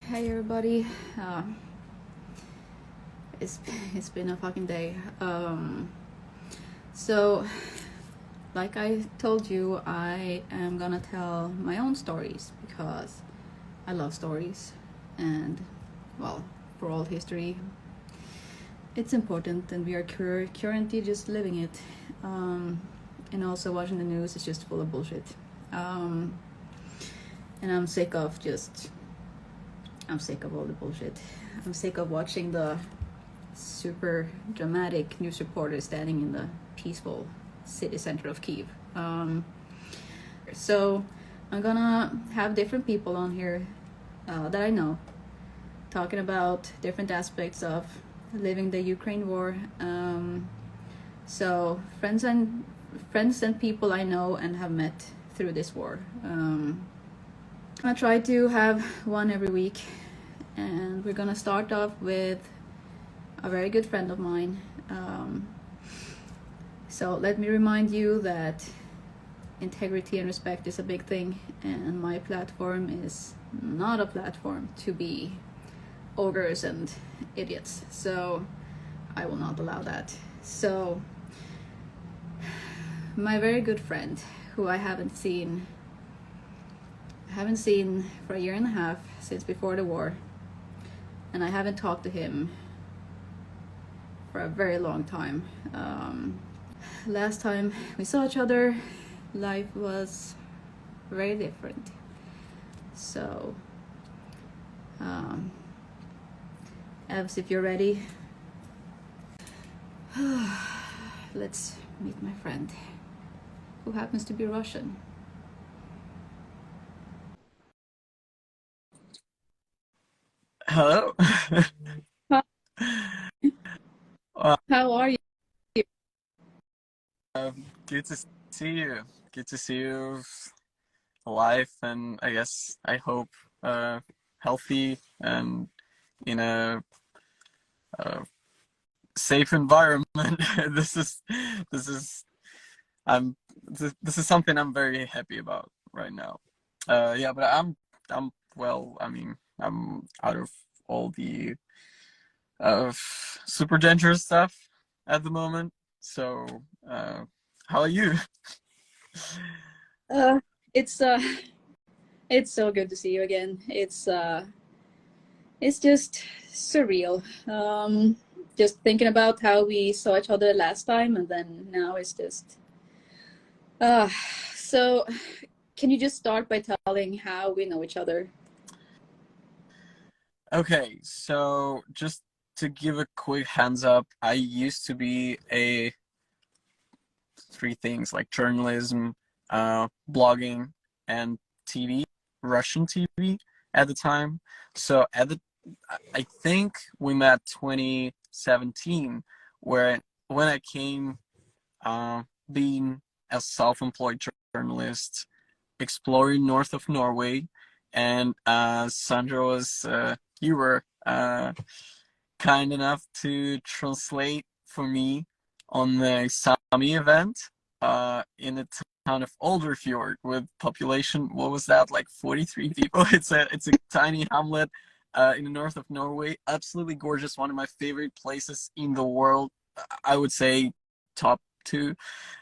Hey everybody, uh, it's it's been a fucking day. So, like I told you, I am gonna tell my own stories because I love stories, and well, for all history, it's important, and we are currently just living it. And also watching the news is just full of bullshit. Um, and I'm sick of all the bullshit. I'm sick of watching the super dramatic news reporter standing in the peaceful city center of Kiev. So I'm gonna have different people on here that I know talking about different aspects of living the Ukraine war. So friends and people I know and have met through this war. I try to have one every week, and we're gonna start off with a very good friend of mine. So let me remind you that integrity and respect is a big thing, and my platform is not a platform to be ogres and idiots. So I will not allow that. So my very good friend, who I haven't seen for a year and a half, since before the war, and I haven't talked to him for a very long time. Last time we saw each other, life was very different. So, Evs, if you're ready, let's meet my friend, who happens to be Russian. Hello. Well, How are you? good to see you. Good to see you alive, and I hope healthy and in a safe environment. this is this is this is something I'm very happy about right now. Yeah, but I'm well. I mean, I'm out of all the super dangerous stuff at the moment. So, how are you? Uh, it's uh, it's so good to see you again. It's just surreal. Just thinking about how we saw each other last time, and then now it's just. Uh, so, can you just start by telling how we know each other? Okay, so just to give a quick hands up, I used to be a three things like journalism, blogging, and TV, Russian TV at the time. So I think we met 2017, where when I came, being a self-employed journalist, exploring north of Norway, and Sandra was you were kind enough to translate for me on the Sami event in the town of Olderfjord with population, what was that, like 43 people. It's a tiny hamlet in the north of Norway. Absolutely gorgeous, one of my favorite places in the world. I would say top two.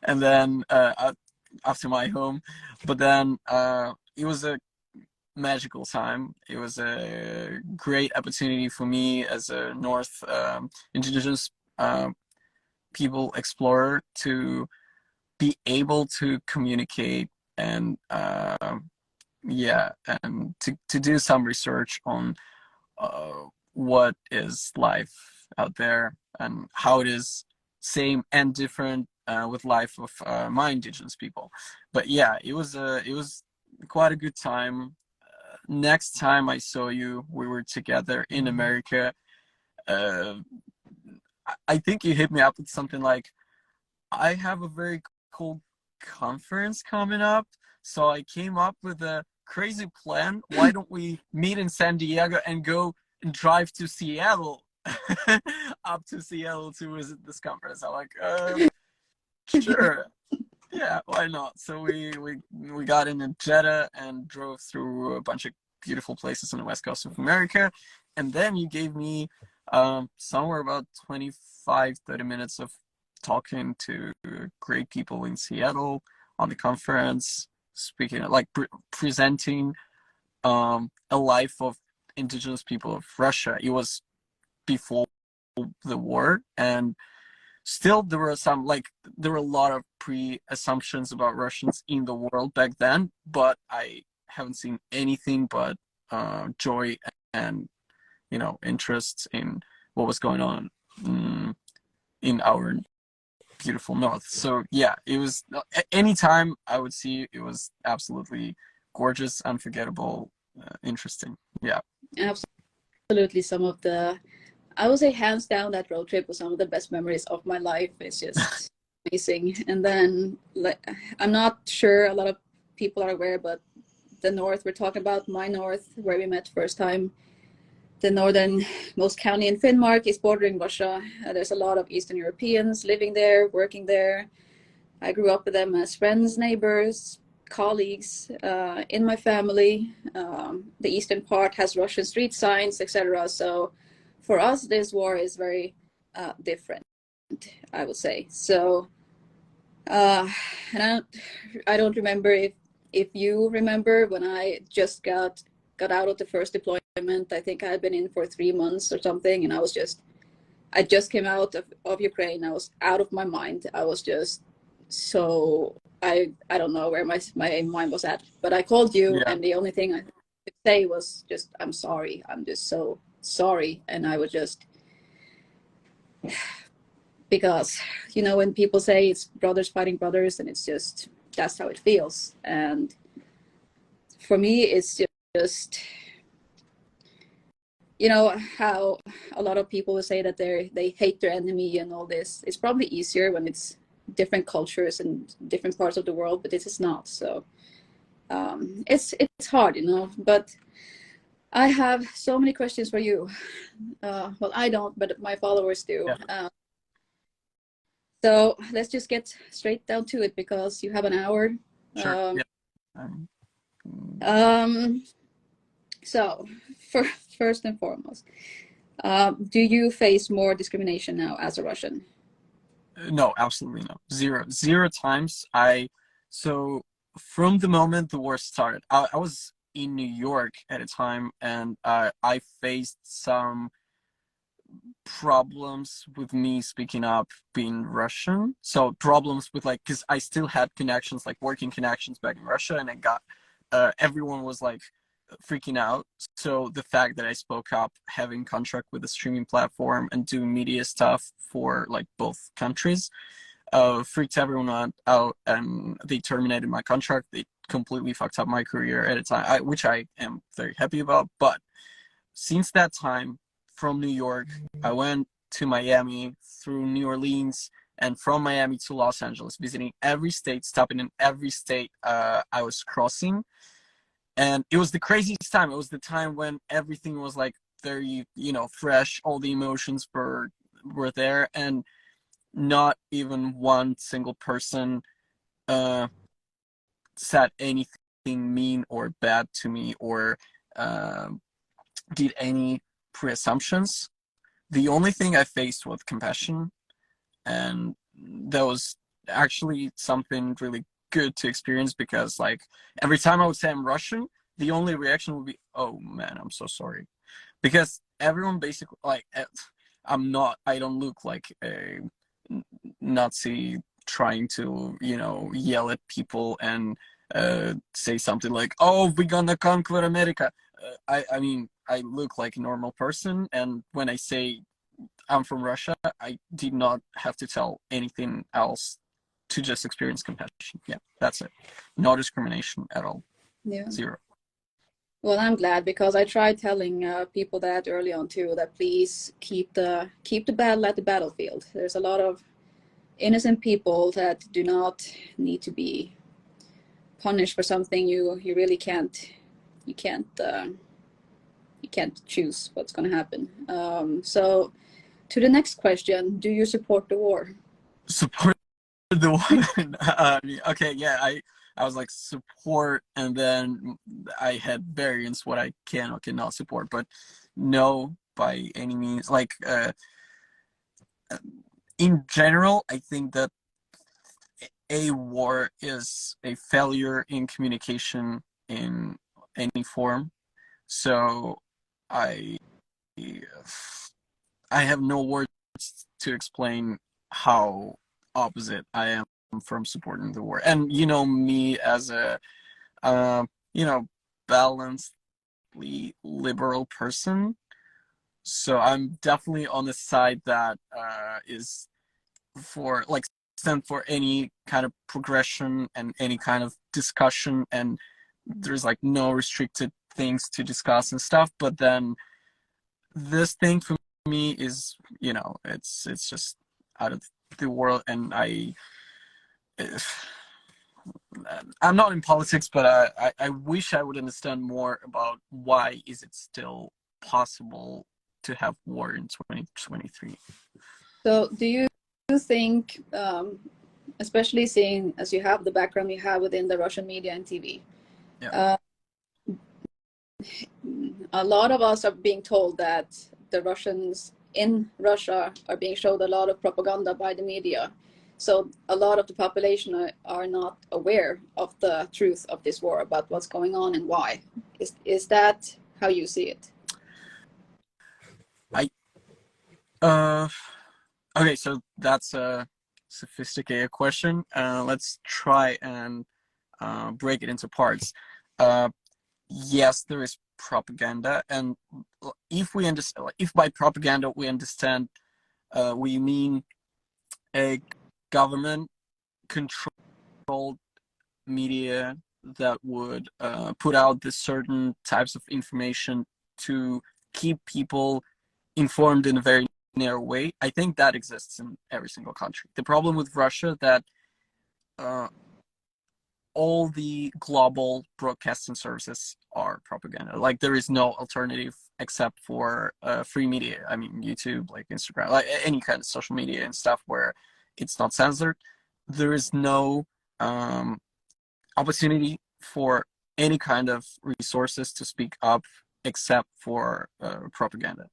And then after my home, but then it was a magical time. It was a great opportunity for me as a North Indigenous people explorer to be able to communicate and yeah, and to do some research on what is life out there and how it is same and different with life of my indigenous people. But yeah, it was quite a good time. Next time I saw you, we were together in America. uh, I think you hit me up with something like, I have a very cool conference coming up, so I came up with a crazy plan. Why don't we meet in San Diego and go and drive to Seattle, up to Seattle to visit this conference? I'm like, sure, yeah, why not? So we got in a Jetta and drove through a bunch of beautiful places on the west coast of America. And then you gave me somewhere about 25-30 minutes of talking to great people in Seattle on the conference, speaking, like presenting a life of indigenous people of Russia. It was before the war, and still there were a lot of pre-assumptions about Russians in the world back then, but I haven't seen anything but joy and interest in what was going on in our beautiful north. So yeah, it was anytime I would see it was absolutely gorgeous, unforgettable, interesting. Yeah, Absolutely. Some of the, I would say hands down, that road trip was some of the best memories of my life. It's just amazing. And then, like, I'm not sure a lot of people are aware, but the north we're talking about, my north, where we met first time, the northernmost county in Finnmark is bordering Russia. There's a lot of Eastern Europeans living there, working there. I grew up with them as friends, neighbors, colleagues in my family. The eastern part has Russian street signs, etc. So for us, this war is very different, I would say. So, and I don't remember if you remember when I just got out of the first deployment. I think I had been in for 3 months or something, and I just came out of Ukraine. I was out of my mind. I was just so I don't know where my mind was at, but I called you, yeah, and the only thing I could say was just, I'm sorry. I'm just so sorry. And I was just, because when people say it's brothers fighting brothers, and it's just, that's how it feels. And for me, it's just how a lot of people will say that they hate their enemy and all this. It's probably easier when it's different cultures and different parts of the world, but this is not. So it's hard, but I have so many questions for you. Well, I don't, but my followers do. yeah. So let's just get straight down to it, because you have an hour. Sure. Um, Yeah. um, so first and foremost, do you face more discrimination now as a Russian? No, absolutely no. Zero times. So from the moment the war started, I was in New York at a time, and I faced some problems with me speaking up being Russian. So problems with, like, because I still had connections, like working connections back in Russia, and I got everyone was like freaking out. So the fact that I spoke up, having contract with a streaming platform and doing media stuff for like both countries, freaked everyone out, and they terminated my contract. They completely fucked up my career at a time, which I am very happy about. But since that time, from New York, I went to Miami, through New Orleans, and from Miami to Los Angeles, visiting every state, stopping in every state I was crossing. And it was the craziest time. It was the time when everything was like very, fresh. All the emotions were there, and not even one single person said anything mean or bad to me, or uh, did any pre-assumptions. The only thing I faced was compassion, and that was actually something really good to experience, because like every time I would say I'm Russian, the only reaction would be, "Oh man, I'm so sorry," because everyone basically, like, I don't look like a Nazi trying to yell at people and say something like, "Oh, we're gonna conquer America." I mean, I look like a normal person, and when I say I'm from Russia, I did not have to tell anything else to just experience compassion. Yeah, that's it. No discrimination at all. Yeah. Zero. Well, I'm glad, because I tried telling people that early on too, that please keep the battle at the battlefield. There's a lot of innocent people that do not need to be punished for something you really can't you can't you can't choose what's going to happen. So to the next question, do you support the war? Support the one. Okay, yeah, I was like support, and then I had variants what I can or cannot support, but no, by any means. Like in general, I think that a war is a failure in communication in any form. So I I have no words to explain how opposite I am from supporting the war. And you know me as a you know, balancedly liberal person. So I'm definitely on the side that is for like stand for any kind of progression and any kind of discussion, and there's like no restricted things to discuss and stuff. But then this thing for me is, you know, it's just out of the world, and I'm not in politics, but I wish I would understand more about why is it still possible to have war in 2023. So do you think, especially seeing as you have the background you have within the Russian media and TV, Yeah. A lot of us are being told that the Russians in Russia are being showed a lot of propaganda by the media. So a lot of the population are not aware of the truth of this war, about what's going on and why. Is that how you see it? I okay, so that's a sophisticated question. Let's try and break it into parts. Uh, yes, there is propaganda, and if we understand, if by propaganda we understand, we mean a government controlled media that would put out the certain types of information to keep people informed in a very narrow way. I think that exists in every single country. The problem with Russia that uh, all the global broadcasting services are propaganda. Like there is no alternative except for free media. I mean, YouTube, like Instagram, like any kind of social media and stuff where it's not censored. There is no um, opportunity for any kind of resources to speak up except for propaganda.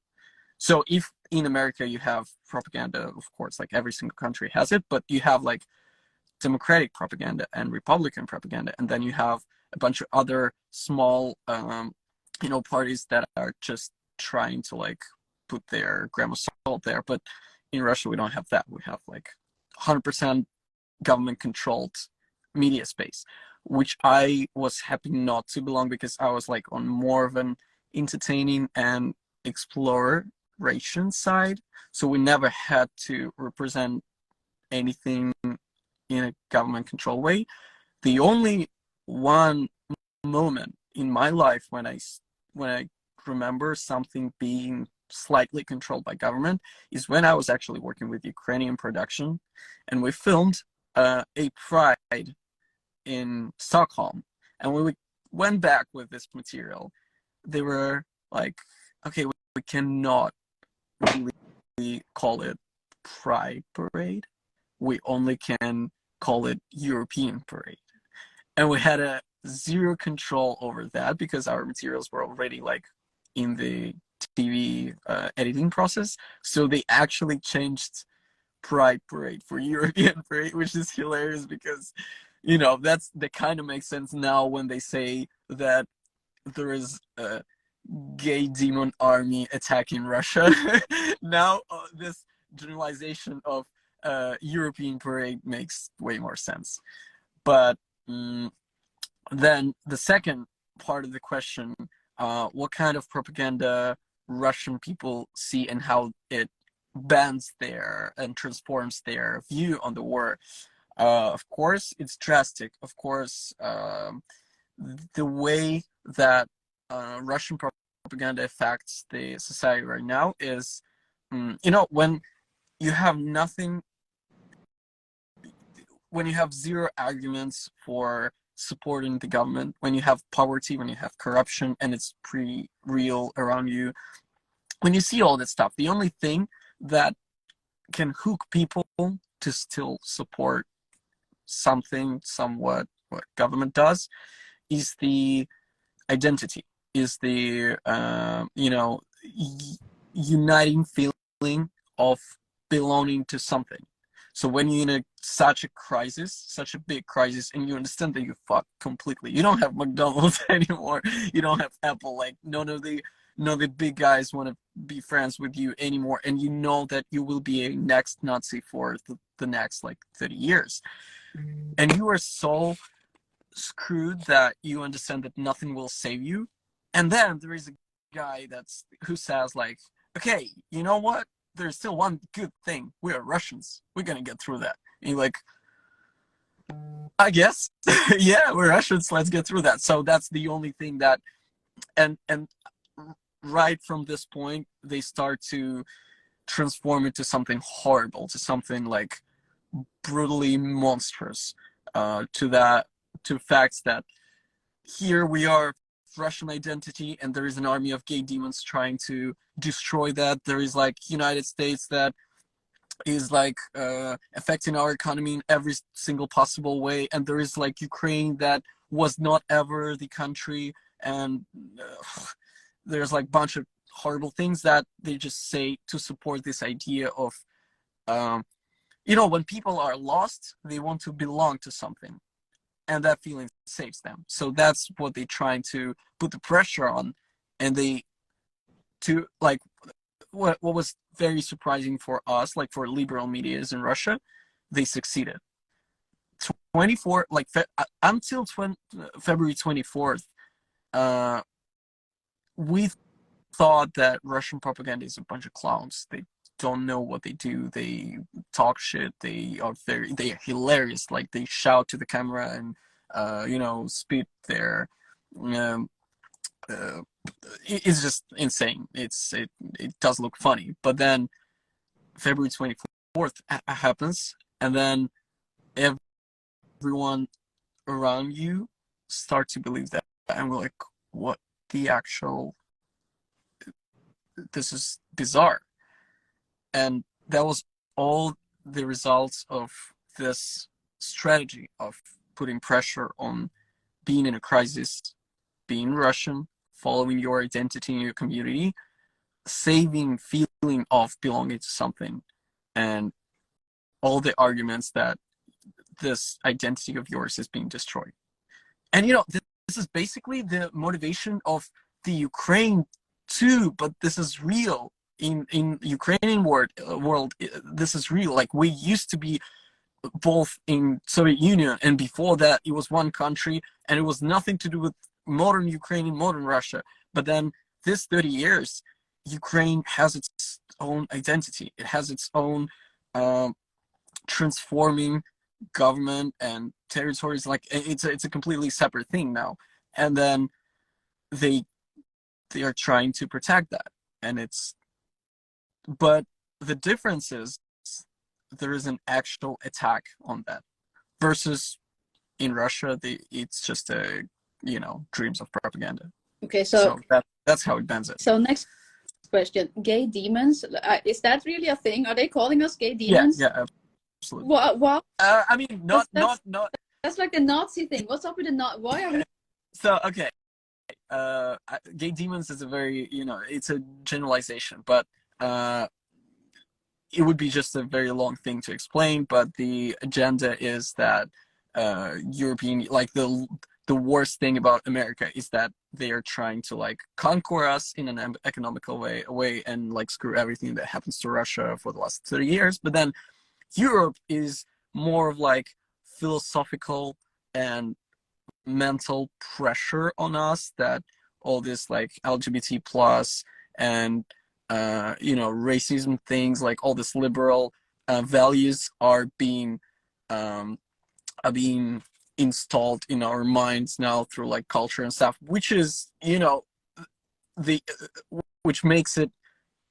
So if in America you have propaganda, of course, like every single country has it, but you have like Democratic propaganda and Republican propaganda, and then you have a bunch of other small, you know, parties that are just trying to like put their gram of salt there. But in Russia, we don't have that. We have like 100% government-controlled media space, which I was happy not to belong, because I was like on more of an entertaining and exploration side. So we never had to represent anything in a government control way. The only one moment in my life when I remember something being slightly controlled by government is when I was actually working with Ukrainian production, and we filmed a Pride in Stockholm, and when we went back with this material, they were like, okay, we cannot really call it Pride Parade. We only can call it European Parade. And we had a zero control over that because our materials were already like in the TV editing process. So they actually changed Pride Parade for European Parade, which is hilarious because, you know, that kind of makes sense now when they say that there is a gay demon army attacking Russia. Now this generalization of European Parade makes way more sense. But then the second part of the question, what kind of propaganda Russian people see and how it bends their and transforms their view on the war. Of course, it's drastic. Of course, the way that Russian propaganda affects the society right now is, you know, when you have nothing, when you have zero arguments for supporting the government, when you have poverty, when you have corruption, and it's pretty real around you, when you see all this stuff, the only thing that can hook people to still support something somewhat what government does is the identity, is the uniting feeling of belonging to something. So when you're in such a crisis, such a big crisis, and you understand that you fucked completely, you don't have McDonald's anymore, you don't have Apple, like none of the big guys want to be friends with you anymore, and you know that you will be a next Nazi for the next like 30 years, and you are so screwed that you understand that nothing will save you. And then there is a guy who says like, okay, you know what, there's still one good thing, we are Russians, we're gonna get through that. And you're like, I guess yeah, we're Russians, let's get through that. So that's the only thing that, and right from this point they start to transform into something horrible, to something like brutally monstrous, to facts that here we are, Russian identity, and there is an army of gay demons trying to destroy that. There is like United States that is like affecting our economy in every single possible way, and there is like Ukraine that was not ever the country, and there's like a bunch of horrible things that they just say to support this idea of when people are lost, they want to belong to something, and that feeling saves them. So that's what they're trying to put the pressure on, and what was very surprising for us, like for liberal medias in Russia, they succeeded. 24 like until February 24th, we thought that Russian propaganda is a bunch of clowns. They don't know what they do. They talk shit. They are hilarious. Like they shout to the camera and spit their it's just insane. It does look funny. But then February 24th happens, and then everyone around you start to believe that, and we're like, what the actual, this is bizarre. And that was all the results of this strategy of putting pressure on being in a crisis, being Russian, following your identity in your community, saving feeling of belonging to something, and all the arguments that this identity of yours is being destroyed. And this is basically the motivation of the Ukraine too, but this is real. In Ukrainian world, this is real. Like we used to be both in Soviet Union, and before that it was one country, and it was nothing to do with modern Ukraine, modern Russia. But then this 30 years, Ukraine has its own identity. It has its own transforming government and territories. Like it's a completely separate thing now. And then they are trying to protect that, and but the difference is there is an actual attack on that, versus in Russia, it's just dreams of propaganda. Okay, so that's how it bends it. So next question: gay demons, is that really a thing? Are they calling us gay demons? Yeah, absolutely. What? I mean, not. That's like the Nazi thing. What's up with the Nazi? Why are we? So okay, gay demons is a very it's a generalization, but it would be just a very long thing to explain. But the agenda is that European, like the worst thing about America is that they are trying to like conquer us in an economical way and like screw everything that happens to Russia for the last 30 years. But then Europe is more of like philosophical and mental pressure on us, that all this like LGBT plus and racism things, like all this liberal values are being installed in our minds now through like culture and stuff, which is which makes it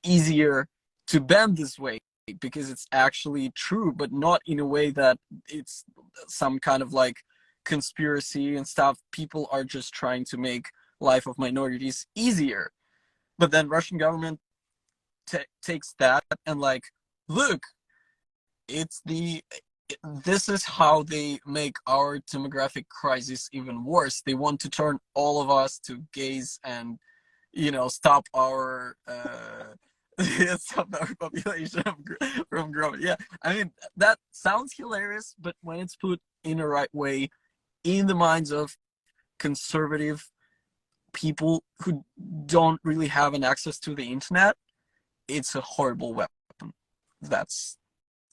easier to bend this way, because it's actually true, but not in a way that it's some kind of like conspiracy and stuff. People are just trying to make life of minorities easier. But then Russian government takes that and like, look, it's the this is how they make our demographic crisis even worse. They want to turn all of us to gays and, stop our stop our population from growing. Yeah, I mean that sounds hilarious, but when it's put in the right way, in the minds of conservative people who don't really have an access to the internet, it's a horrible weapon. That's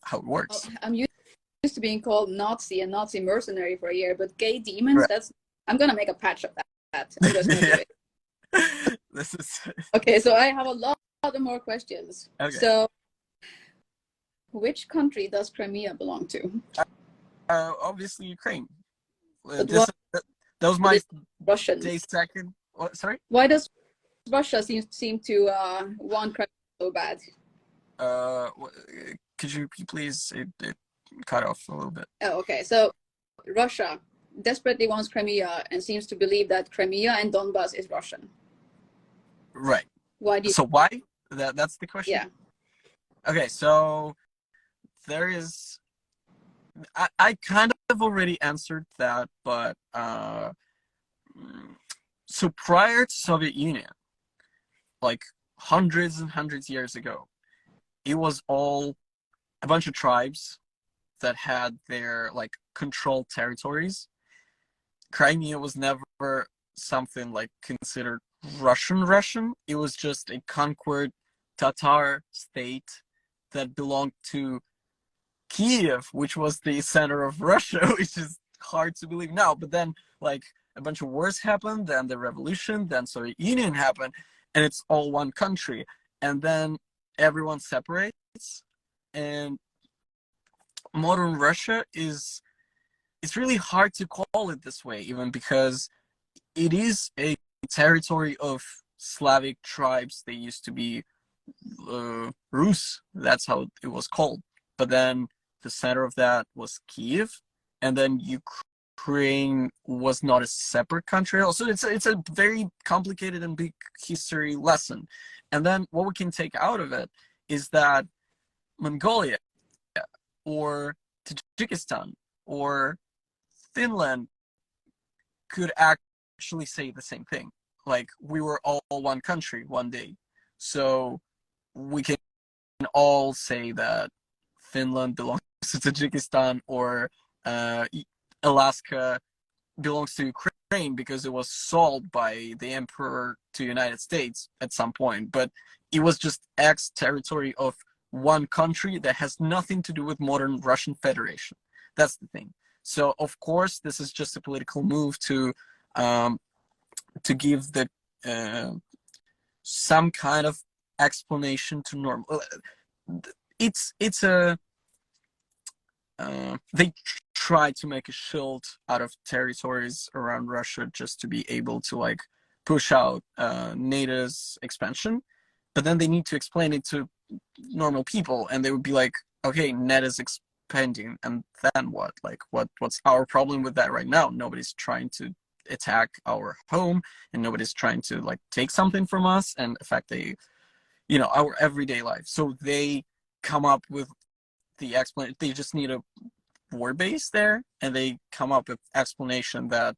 how it Well, works. I'm used to being called Nazi and Nazi mercenary for a year, but gay demons, Right. that's, I'm gonna make a patch of that. I'm just gonna do Yeah. it. This is Okay, so I have a lot of more questions. okay. So, which country does Crimea belong to? Obviously Ukraine. But This what that was but my it's Russian? day second. What? Sorry. Why does Russia seem to want Crimea so bad? Uh, could you repeat, please? It cut off a little bit. Oh, okay. So Russia desperately wants Crimea and seems to believe that Crimea and Donbas is Russian. Right. Why do you? So why? That's the question. Yeah. Okay. So there is. I kind of already answered that, but so prior to Soviet Union, like hundreds and hundreds of years ago, it was all a bunch of tribes that had their like controlled territories. Crimea was never something like considered Russian. It was just a conquered Tatar state that belonged to Kiev, which was the center of Russia, which is hard to believe now. But then, like, a bunch of wars happened, then the revolution, then Soviet Union happened, and it's all one country. And then everyone separates, and modern Russia is it's really hard to call it this way, even because it is a territory of Slavic tribes. They used to be Rus. That's how it was called. But then the center of that was Kiev, and then Ukraine was not a separate country. Also, it's a very complicated and big history lesson. And then what we can take out of it is that Mongolia or Tajikistan or Finland could actually say the same thing. Like, we were all one country one day. So we can all say that Finland belongs to Tajikistan, or Alaska belongs to Ukraine because it was sold by the emperor to the United States at some point. But it was just ex-territory of one country that has nothing to do with modern Russian Federation. That's the thing. So of course, this is just a political move to give the some kind of explanation to normal. It's a they try to make a shield out of territories around Russia just to be able to like push out NATO's expansion, but then they need to explain it to normal people, and they would be like, okay, NATO's expanding, and then what? Like, what's our problem with that right now? Nobody's trying to attack our home, and nobody's trying to like take something from us and affect our everyday life. So they come up with the explanation. They just need a war base there, and they come up with explanation that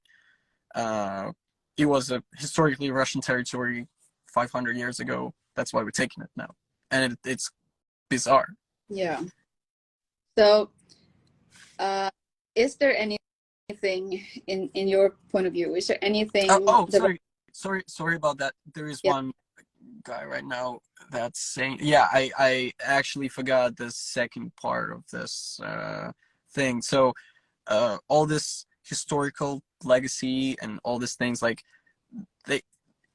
it was a historically Russian territory 500 years ago. That's why we're taking it now, and it's bizarre. Yeah. So, is there anything in your point of view? Is there anything? Sorry about that. There is Yeah. one guy right now that's saying, yeah, I actually forgot the second part of this thing. So all this historical legacy and all these things, like, they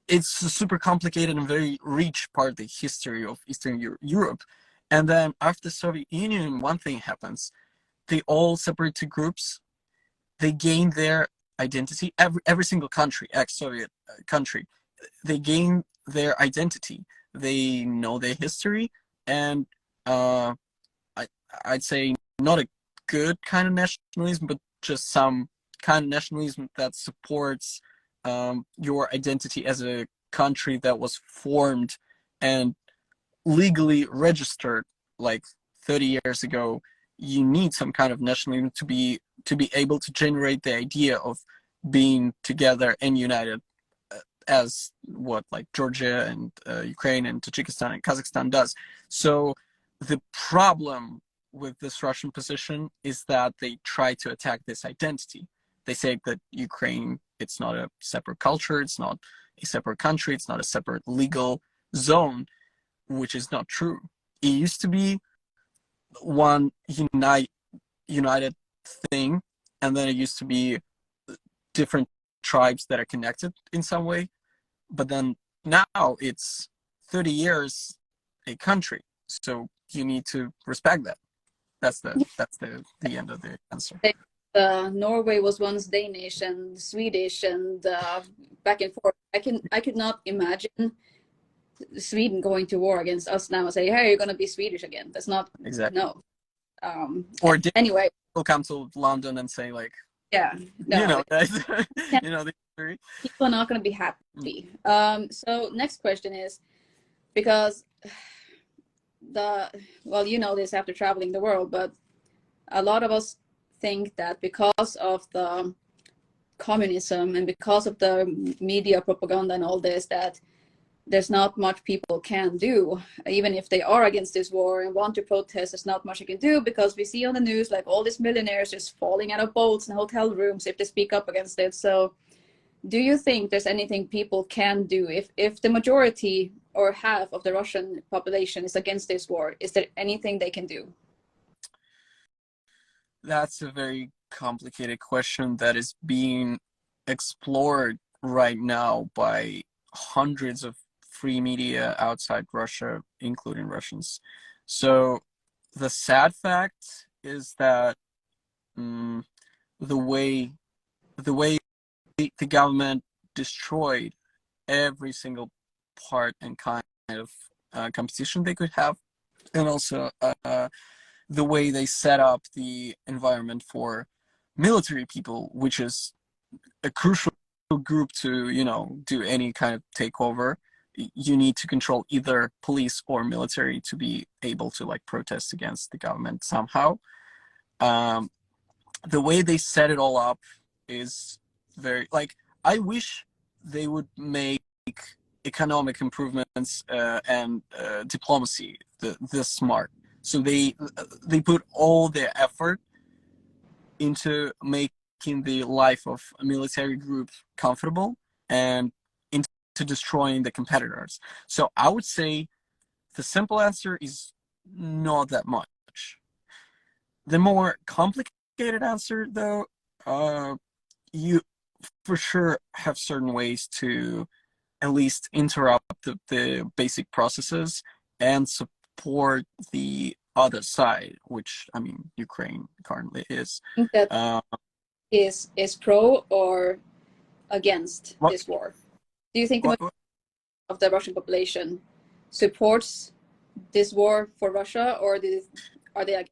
it's a super complicated and very rich part of the history of Eastern Europe. And then after the Soviet Union, one thing happens. They all separate to groups. They gain their identity. Every single country, ex-Soviet country, they gain their identity. They know their history, and I'd say not a good kind of nationalism, but just some kind of nationalism that supports your identity as a country that was formed and legally registered like 30 years ago you need some kind of nationalism to be able to generate the idea of being together and united, as what like Georgia and Ukraine and Tajikistan and Kazakhstan does. So the problem with this Russian position is that they try to attack this identity. They say that Ukraine, it's not a separate culture, it's not a separate country, it's not a separate legal zone, which is not true. It used to be one united thing, and then it used to be different tribes that are connected in some way. But then now it's 30 years a country, so you need to respect that. That's the end of the answer. Norway was once Danish and Swedish and back and forth. I could not imagine Sweden going to war against us now and say, "Hey, you're going to be Swedish again." That's not exactly no. Or anyway, will come to London and say like, yeah, no, you know, you know, people are not going to be happy. So next question is, because well, you know this after traveling the world, but a lot of us think that because of the communism and because of the media propaganda and all this, that there's not much people can do. Even if they are against this war and want to protest, there's not much you can do, because we see on the news like all these millionaires just falling out of boats and hotel rooms if they speak up against it. So do you think there's anything people can do if the majority or half of the Russian population is against this war? Is there anything they can do? That's a very complicated question that is being explored right now by hundreds of free media outside Russia, including Russians. So the sad fact is that the way the government destroyed every single part and kind of competition they could have, and also the way they set up the environment for military people, which is a crucial group to, you know, do any kind of takeover. You need to control either police or military to be able to like protest against the government somehow. The way they set it all up is very like, I wish they would make economic improvements and diplomacy this smart. So they put all their effort into making the life of a military group comfortable and into destroying the competitors. So I would say the simple answer is not that much. The more complicated answer, though, you for sure have certain ways to at least interrupt the basic processes and support the other side, which I mean Ukraine currently is. I think that is pro or against this war? Do you think the majority of the Russian population supports this war for Russia, or are they against?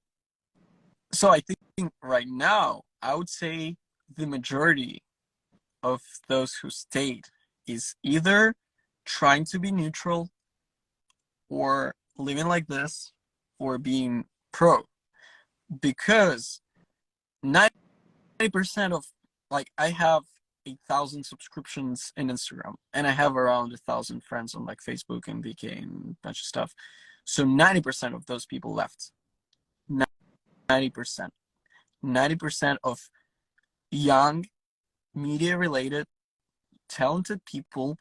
So I think right now I would say the majority of those who stayed is either trying to be neutral or living like this or being pro, because 90% of, like, I have 1,000 subscriptions in Instagram and I have around 1,000 friends on like Facebook and VK and a bunch of stuff. So 90% of those people left. 90% of young, media related, talented people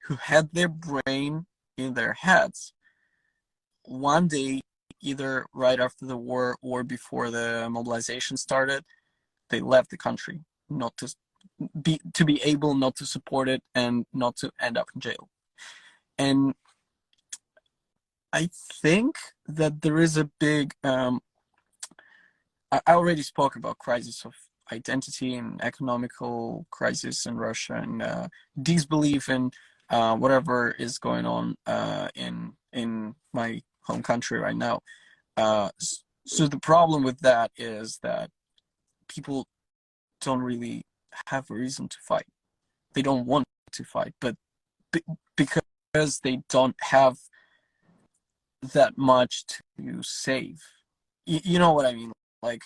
who had their brain in their heads one day, either right after the war or before the mobilization started, they left the country, not to be able not to support it and not to end up in jail. And I think that there is a big I already spoke about crisis of identity and economical crisis in Russia and disbelief in whatever is going on in my home country right now. So the problem with that is that people don't really have a reason to fight. They don't want to fight, but because they don't have that much to save. You know what I mean? Like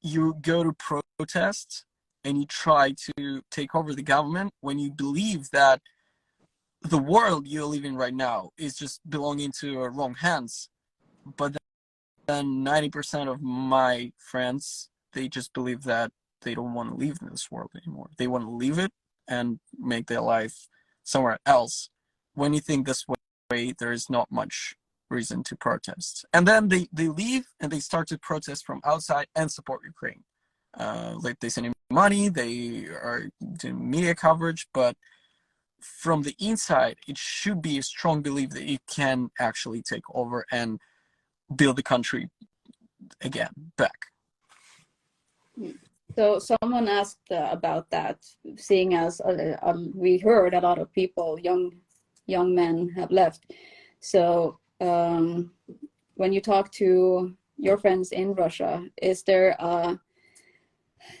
you go to protest and you try to take over the government when you believe that the world you're living right now is just belonging to wrong hands. But then 90% of my friends, they just believe that they don't want to live in this world anymore. They want to leave it and make their life somewhere else. When you think this way, there is not much reason to protest. And then they leave and they start to protest from outside and support Ukraine. Like they send in money, they are doing media coverage, but from the inside, it should be a strong belief that it can actually take over and build the country again back. So someone asked about that, seeing as we heard a lot of people, young men have left. So when you talk to your friends in Russia, is there a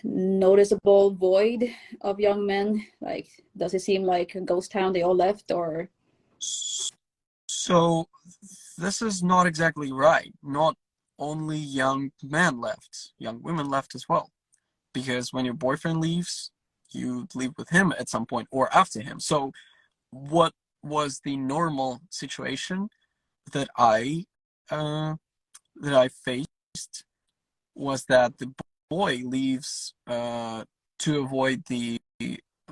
noticeable void of young men? Like, does it seem like a ghost town? They all left, or? So this is not exactly right. Not only young men left, young women left as well. Because when your boyfriend leaves, you leave with him at some point or after him. So what was the normal situation that I faced was that the boy leaves to avoid the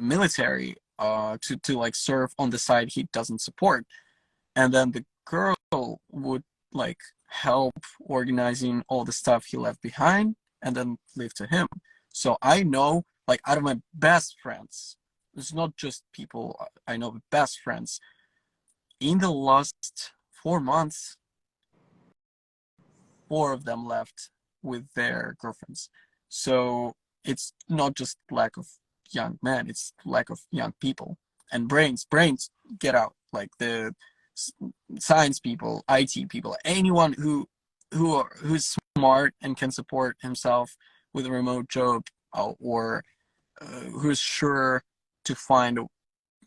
military, to like serve on the side he doesn't support, and then the girl would like help organizing all the stuff he left behind and then leave to him. So I know, like, out of my best friends, it's not just people I know, but best friends, in the last 4 months, 4 of them left with their girlfriends. So it's not just lack of young men, it's lack of young people. And brains get out. Like the science people, IT people, anyone who's smart and can support himself with a remote job, or who's sure to find a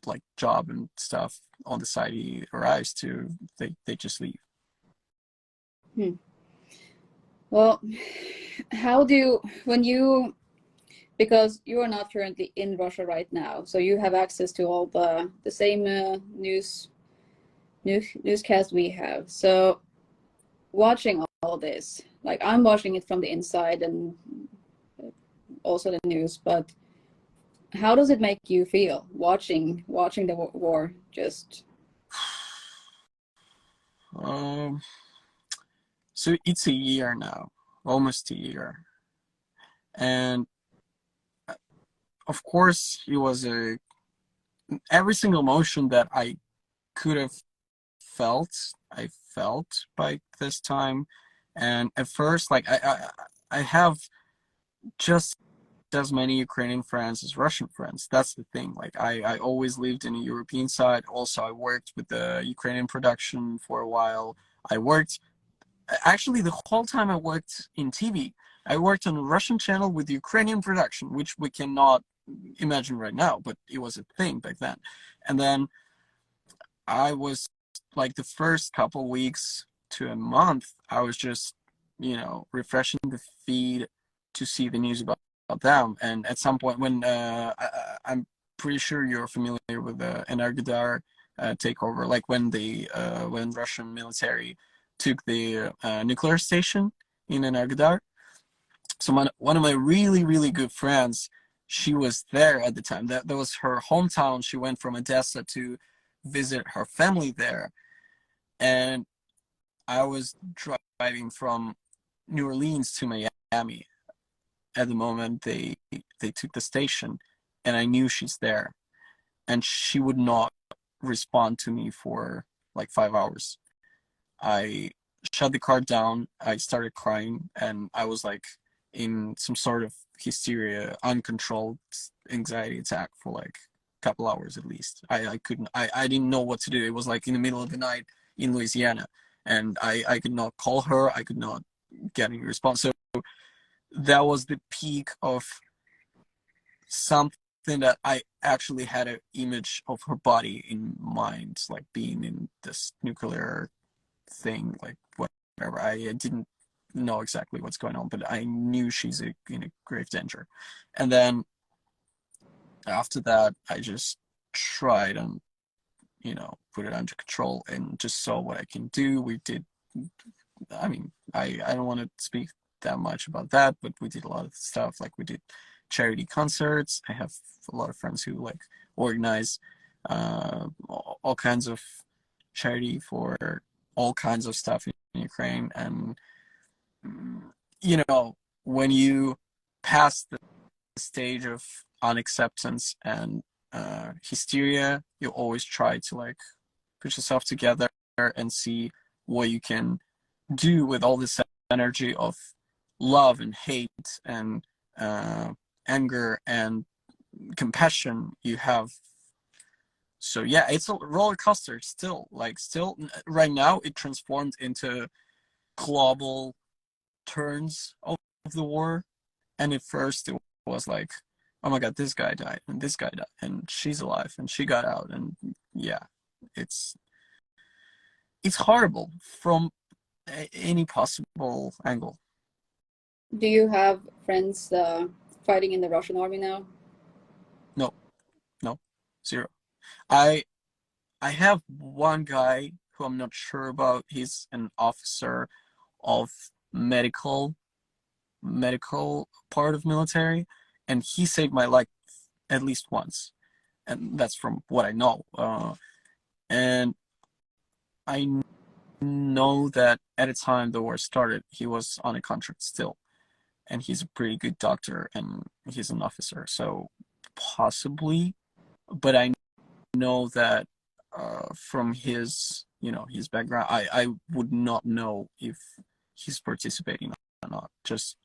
like job and stuff on the side he arrives to, they just leave. Hmm. Well, how do you, when you, because you are not currently in Russia right now, so you have access to all the same newscast we have. So watching all this, like I'm watching it from the inside and also the news, but how does it make you feel watching the war? Just So it's a year now, almost a year, and of course it was every single emotion that I could have felt, I felt by this time. And at first, like I have just as many Ukrainian friends as Russian friends. That's the thing. Like I always lived in a European side. Also, I worked with the Ukrainian production for a while. I worked actually the whole time I worked in TV. I worked on a Russian channel with Ukrainian production, which we cannot imagine right now, but it was a thing back then. And then I was like the first couple weeks to a month, I was just, refreshing the feed to see the news about them. And at some point, when I'm pretty sure you're familiar with the Energodar takeover, like when Russian military took the nuclear station in Energodar. So one of my really, really good friends, she was there at the time. That was her hometown. She went from Odessa to visit her family there. And I was driving from New Orleans to Miami at the moment they took the station, and I knew she's there, and she would not respond to me for like 5 hours. I shut the car down, I started crying, and I was like in some sort of hysteria, uncontrolled anxiety attack for like a couple hours at least. I couldn't, I didn't know what to do. It was like in the middle of the night in Louisiana, and I could not call her, I could not get any response. So that was the peak of something that I actually had an image of her body in mind, like being in this nuclear thing, like whatever. I didn't know exactly what's going on, but I knew she's in a grave danger. And then after that, I just tried and put it under control and just saw what I can do. We did. I mean, I don't want to speak that much about that, but we did a lot of stuff. Like we did charity concerts. I have a lot of friends who like organize all kinds of charity for all kinds of stuff in Ukraine. And you know, when you pass the stage of unacceptance and hysteria, you always try to like put yourself together and see what you can do with all this energy of love and hate and anger and compassion you have. So yeah, it's a roller coaster still. Like still right now it transformed into global turns of the war. And at first it was like, oh my god, this guy died and this guy died and she's alive and she got out. And yeah, it's it's horrible from any possible angle. Do you have friends fighting in the Russian army now? No, no, zero. I i have one guy who I'm not sure about. He's an officer of medical medical part of military, and he saved my life at least once, and that's from what I know. And I know that at the time the war started, he was on a contract still, and he's a pretty good doctor, and he's an officer, so possibly. But I know that from his his background, I would not know if he's participating or not. Just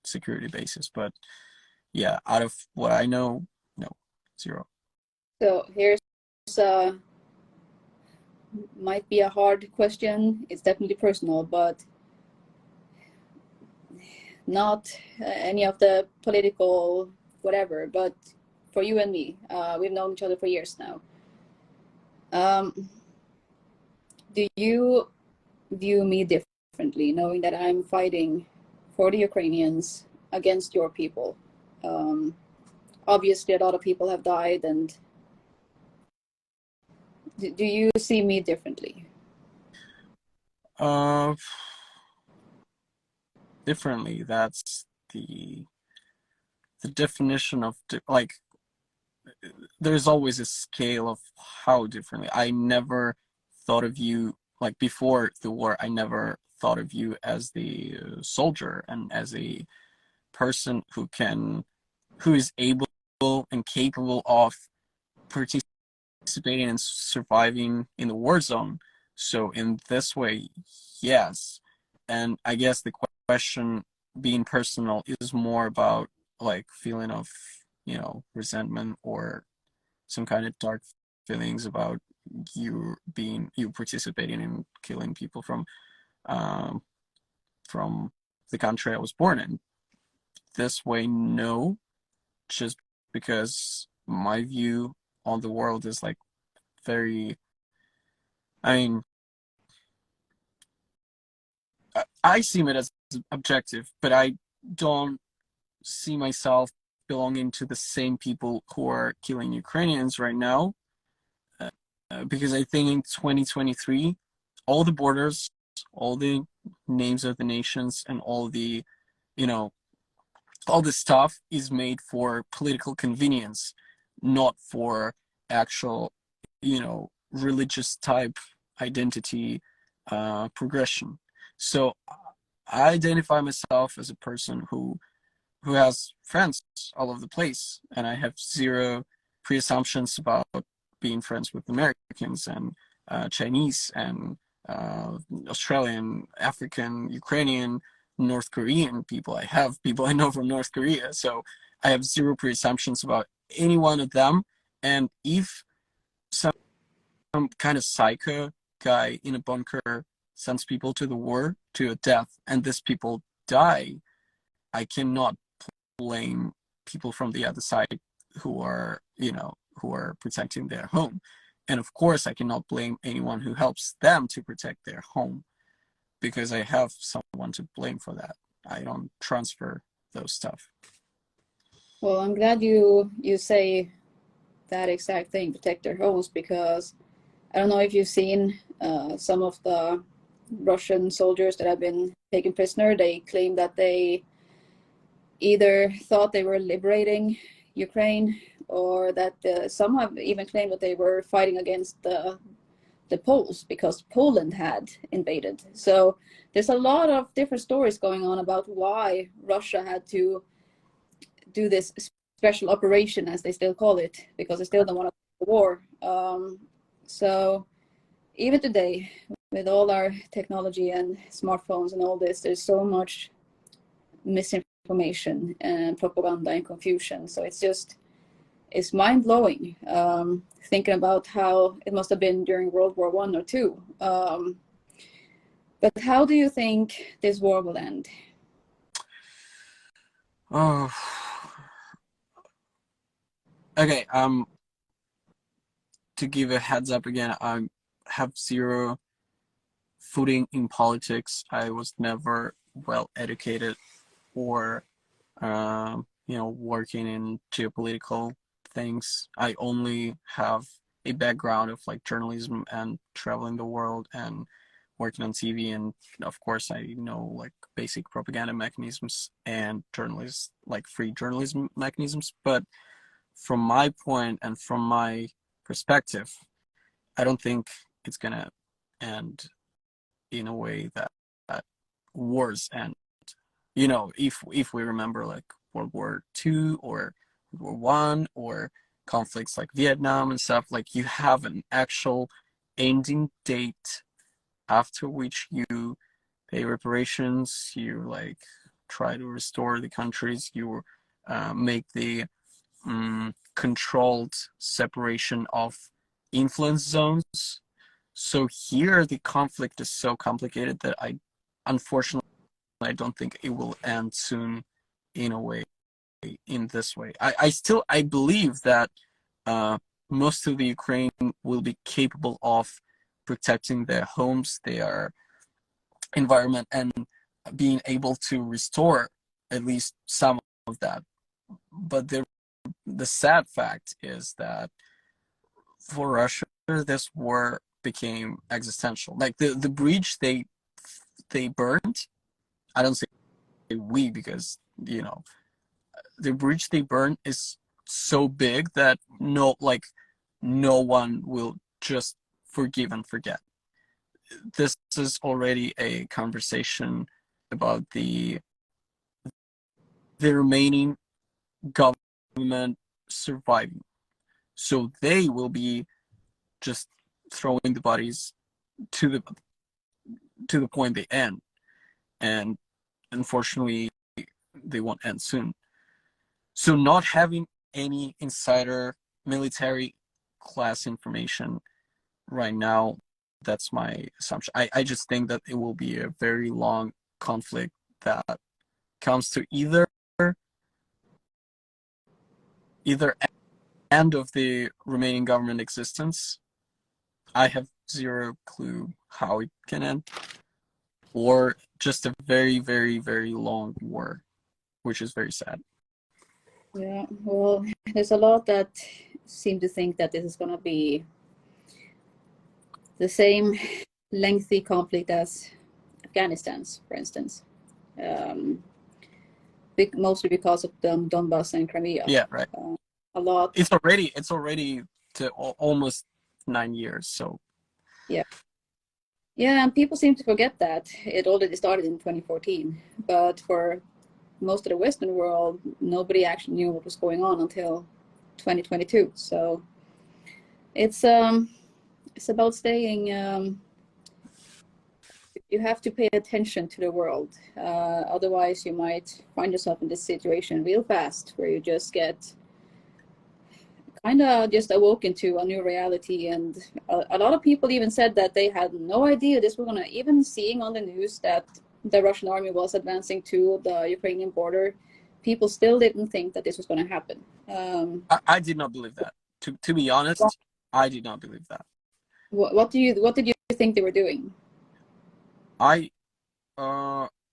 security basis, but yeah, out of what I know, no, zero. So here's uh, might be a hard question. It's definitely personal, but not any of the political whatever. But for you and me, we've known each other for years now. Do you view me differently, knowing that I'm fighting for the Ukrainians against your people? Um, Obviously, a lot of people have died, and do you see me differently? Uh, Differently. That's the definition of like. There's always a scale of how differently. I never thought of you like before the war. I never thought of you as the soldier and as a person who is able and capable of participating and surviving in the war zone. So in this way, yes. And I guess the question being personal is more about like feeling of resentment or some kind of dark feelings about you participating in killing people um, from the country I was born in. This way, no, just because my view on the world is like very. I mean, I see it as objective, but I don't see myself belonging to the same people who are killing Ukrainians right now. Because I think in 2023, all the borders, all the names of the nations, and you know, all this stuff is made for political convenience, not for actual, religious type identity progression. So I identify myself as a person who has friends all over the place, and I have zero pre-assumptions about being friends with Americans and Chinese and Australian, African, Ukrainian, North Korean people. I have people I know from North Korea, so I have zero pre-assumptions about any one of them. And if some kind of psycho guy in a bunker sends people to the war, to a death, and these people die, I cannot blame people from the other side who are protecting their home. And of course, I cannot blame anyone who helps them to protect their home. because I have someone to blame for that. I don't transfer those stuff. Well, I'm glad you say that exact thing, protect their homes, because I don't know if you've seen some of the Russian soldiers that have been taken prisoner. They claim that they either thought they were liberating Ukraine, or that some have even claimed that they were fighting against the Poles because Poland had invaded. So there's a lot of different stories going on about why Russia had to do this special operation, as they still call it, because they still don't want to go to war. So even today, with all our technology and smartphones and all this, there's so much misinformation and propaganda and confusion. So it's mind-blowing, thinking about how it must have been during World War I or II. But how do you think this war will end? Oh, okay. To give a heads up again, I have zero footing in politics. I was never well educated or working in geopolitical things. I only have a background of like journalism and traveling the world and working on TV, and of course I know like basic propaganda mechanisms and journalist like free journalism mechanisms. But from my point and from my perspective, I don't think it's gonna end in a way that wars end. If we remember like World War II or World War One or conflicts like Vietnam and stuff, like you have an actual ending date after which you pay reparations, you like try to restore the countries, you make the controlled separation of influence zones. So here the conflict is so complicated that unfortunately, I don't think it will end soon in a way, in this way. I believe that most of the Ukraine will be capable of protecting their homes, their environment, and being able to restore at least some of that. But the sad fact is that for Russia, this war became existential. Like the bridge they burned. I don't say we because the bridge they burned is so big that no one will just forgive and forget. This is already a conversation about the remaining government surviving. So they will be just throwing the bodies to the point they end, and unfortunately they won't end soon. So not having any insider military class information right now, that's my assumption. I just think that it will be a very long conflict that comes to either end of the remaining government existence. I have zero clue how it can end, or just a very, very, very long war, which is very sad. Yeah, well, there's a lot that seem to think that this is going to be the same lengthy conflict as Afghanistan's, for instance, mostly because of the Donbass and Crimea. Yeah, right. A lot. It's already to almost 9 years. So yeah, and people seem to forget that it already started in 2014. But for most of the Western world, nobody actually knew what was going on until 2022. So it's about staying. You have to pay attention to the world. Otherwise, you might find yourself in this situation real fast, where you just get kind of just awoken to a new reality. And a lot of people even said that they had no idea this was going to, even seeing on the news that the Russian army was advancing to the Ukrainian border, people still didn't think that this was going to happen. I did not believe that. To be honest, I did not believe that. What did you think they were doing? I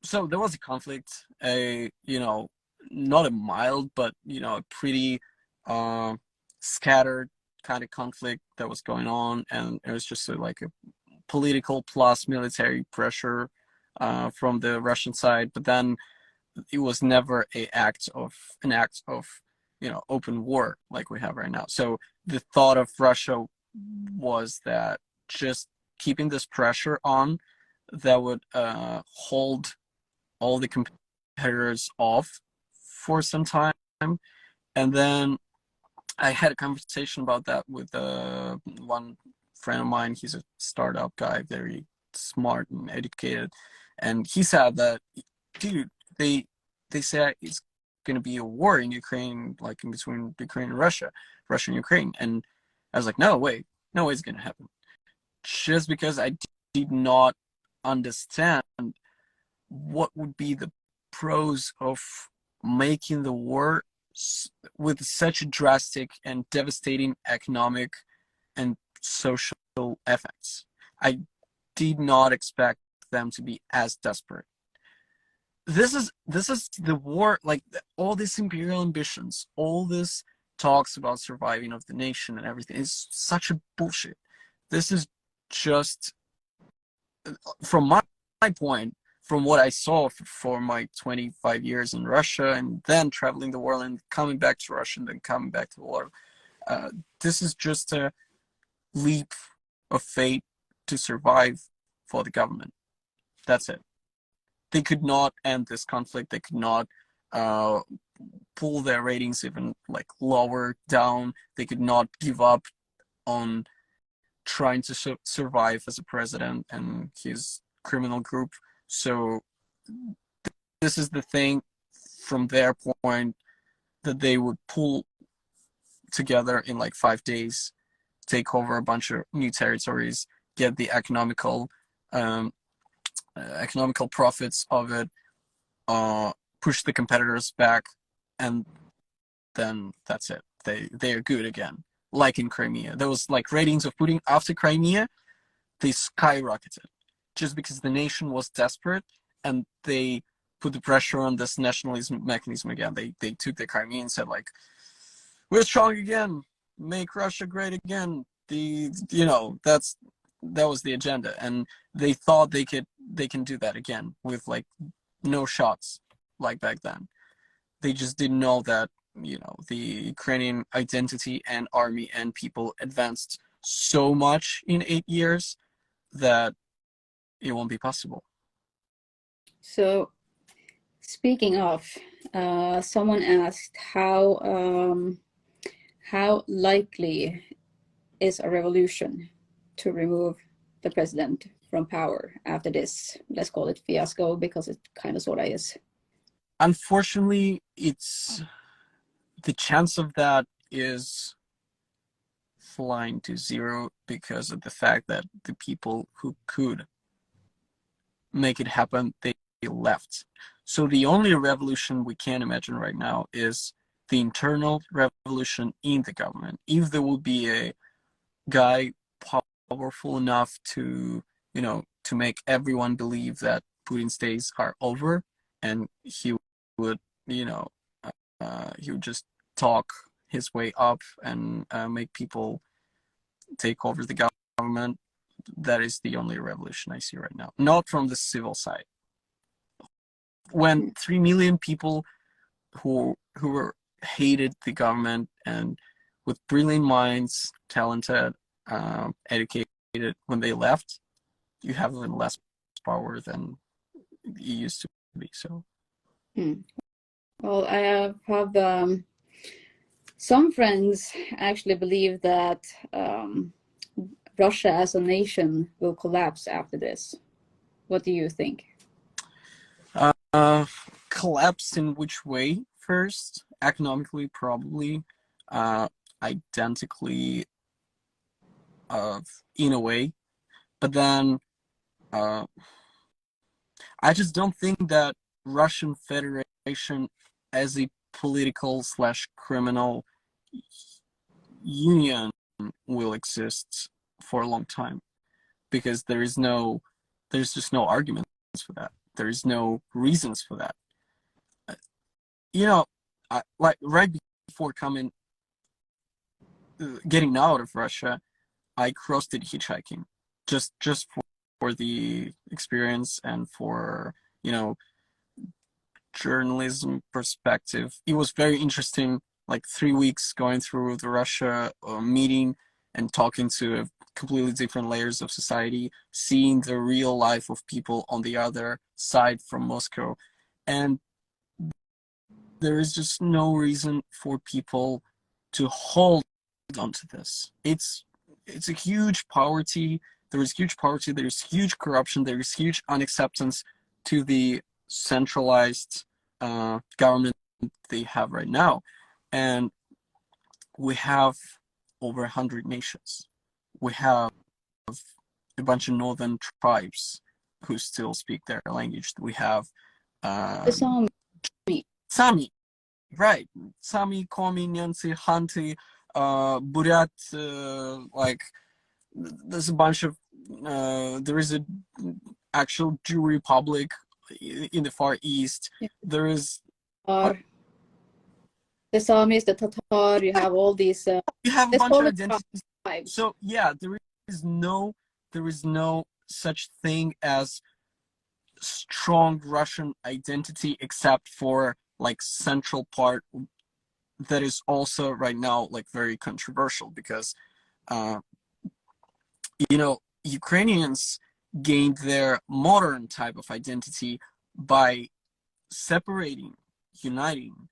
so there was a conflict, not a mild, but a pretty uh, scattered kind of conflict that was going on, and it was just like a political plus military pressure from the Russian side. But then it was never an act of open war like we have right now. So the thought of Russia was that just keeping this pressure on, that would hold all the competitors off for some time. And then I had a conversation about that with one friend of mine. He's a startup guy, very smart and educated, and he said that, dude, they say it's going to be a war in Ukraine, like in between Ukraine and Russia and Ukraine. And I was like, no way, no way it's going to happen. Just because I did not understand what would be the pros of making the war with such drastic and devastating economic and social effects. I did not expect them to be as desperate. This is the war, like all these imperial ambitions, all this talks about surviving of the nation and everything is such a bullshit. This is just, from my point, from what I saw for my 25 years in Russia and then traveling the world and coming back to Russia and then coming back to the world, this is just a leap of faith to survive for the government. That's it. They could not end this conflict. They could not pull their ratings even like lower down. They could not give up on trying to survive as a president and his criminal group. So this is the thing from their point, that they would pull together in like 5 days, take over a bunch of new territories, get the economical profits of it, push the competitors back, and then that's it. They are good again. Like in Crimea, there was like ratings of Putin after Crimea, they skyrocketed just because the nation was desperate, and they put the pressure on this nationalism mechanism again. They took the Crimea and said like, we're strong again, make Russia great again. That was the agenda, and they thought they can do that again with like no shots like back then. They just didn't know that the Ukrainian identity and army and people advanced so much in 8 years that it won't be possible. So, speaking of, someone asked how likely is a revolution to remove the president from power after this, let's call it fiasco, because it kind of sort of is. Unfortunately, the chance of that is flying to zero because of the fact that the people who could make it happen, they left. So the only revolution we can imagine right now is the internal revolution in the government. If there will be a guy powerful enough to make everyone believe that Putin's days are over, and he would he would just talk his way up and make people take over the government. That is the only revolution I see right now, not from the civil side. When 3 million people who were hated the government and with brilliant minds, talented, educated, when they left, you have even less power than you used to be. So, well, I have some friends actually believe that Russia as a nation will collapse after this. What do you think? Collapse in which way first? Economically, probably. Identically, in a way. But then, I just don't think that Russian Federation as a political / criminal union will exist for a long time, because there's just no arguments for that. There's no reasons for that. You know, like right before getting out of Russia, I crossed it hitchhiking, just for the experience and for, you know, journalism perspective. It was very interesting, like 3 weeks going through the Russia meeting and talking to completely different layers of society, seeing the real life of people on the other side from Moscow. And there is just no reason for people to hold on to this. It's a huge poverty. There is huge poverty. There is huge corruption. There is huge unacceptance to the centralized government they have right now, and we have over 100 nations. We have a bunch of northern tribes who still speak their language. We have The Sami. Sami, right? Sami, Komi, Nyansi, Hanti, Buryat, like there's a bunch of there is a actual Jew republic in the Far East. Yeah. There is The Samis, the Tatar, you have all these. you have a let's bunch of call it identities. tribes. So yeah, is no there is no such thing as strong Russian identity except for like central part that is also right now like very controversial because you know, Ukrainians gained their modern type of identity by separating, uniting,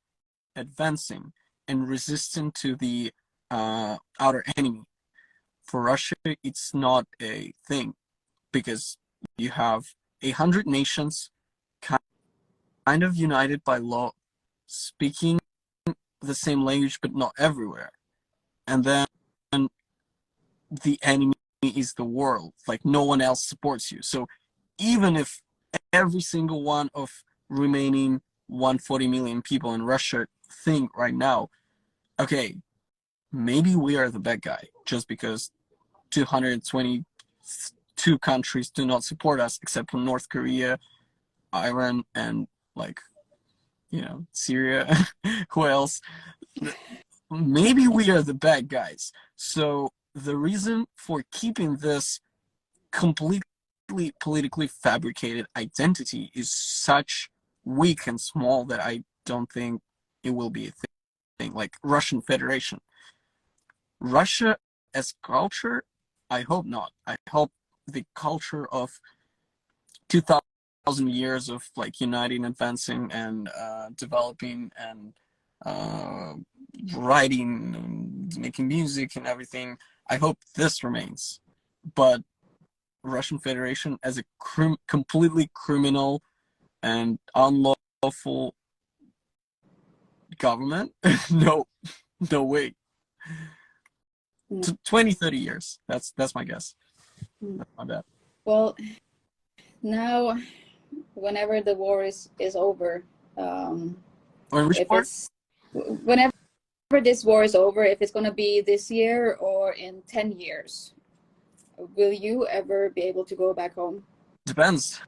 advancing, and resisting to the outer enemy. For Russia, it's not a thing because you have 100 nations kind of united by law, speaking the same language but not everywhere. And then the enemy is the world. Like no one else supports you. So even if every single one of remaining 140 million people in Russia think right now, okay, maybe we are the bad guy just because 222 countries do not support us except for North Korea, Iran, and like, you know, Syria. Who else? Maybe we are the bad guys. So the reason for keeping this completely politically fabricated identity is such weak and small that I don't think it will be a thing. Like Russian Federation. Russia as culture, I hope not. I hope the culture of 2,000 years of like uniting, advancing, and developing and writing, and making music and everything. I hope this remains. But Russian Federation as a completely criminal and unlawful government, no, no way. 20, 30 years. That's my guess. That's my bet. Well, now, whenever the war is over, if it's whenever this war is over, if it's going to be this year or in 10 years, will you ever be able to go back home? Depends.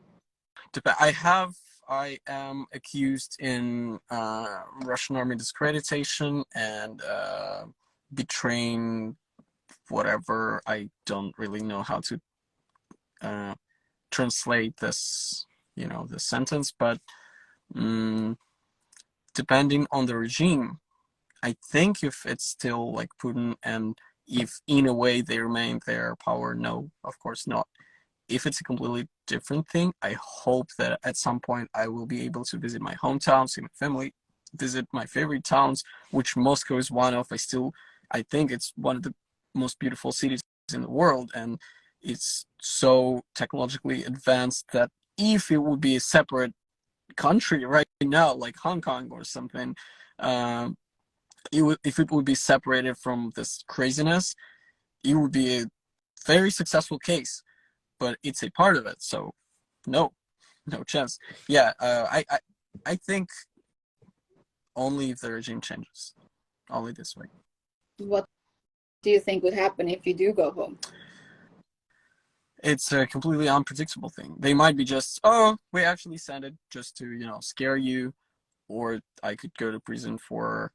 I am accused in Russian army discreditation and betraying whatever. I don't really know how to translate this, you know, the sentence, but depending on the regime, I think if it's still like Putin and if in a way they remain their power, no, of course not. If it's a completely different thing, I hope that at some point I will be able to visit my hometown, see my family, visit my favorite towns, which Moscow is one of. I think it's one of the most beautiful cities in the world, and it's so technologically advanced that if it would be a separate country right now, like Hong Kong or something, if it would be separated from this craziness, it would be a very successful case. But it's a part of it, so no chance. Yeah, I think only if the regime changes, only this way. What do you think would happen if you do go home? it's a completely unpredictable thing. They might be just, oh, we actually sent it just to, scare you, or I could go to prison for,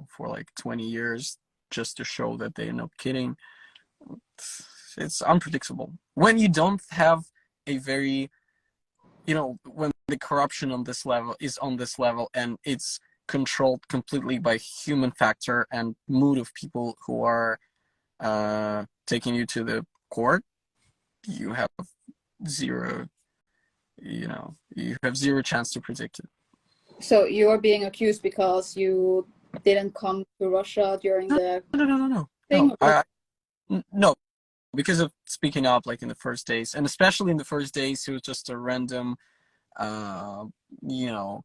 for like 20 years just to show that they're not kidding. It's unpredictable. When you don't have a very, when the corruption on this level is on this level and it's controlled completely by human factor and mood of people who are taking you to the court, you have zero, you have zero chance to predict it. So you are being accused because you didn't come to Russia during the No. thing? No, because of speaking up like in the first days, and especially in the first days, it was just a random, uh, you know,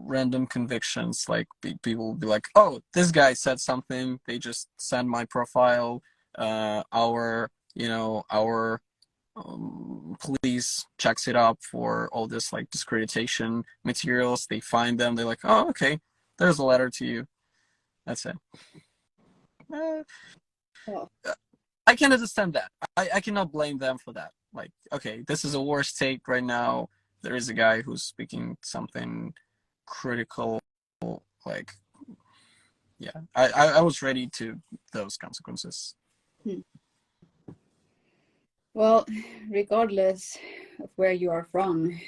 random convictions. Like people will be like, "Oh, this guy said something." They just send my profile. Our police checks it up for all this like discreditation materials. They find them. They're like, "Oh, okay, there's a letter to you." That's it. Uh, Oh, I can understand that. I cannot blame them for that. Like, okay, this is a war state right now. There is a guy who's speaking something critical. Like, yeah, I was ready to those consequences. hmm. Well, regardless of where you are from,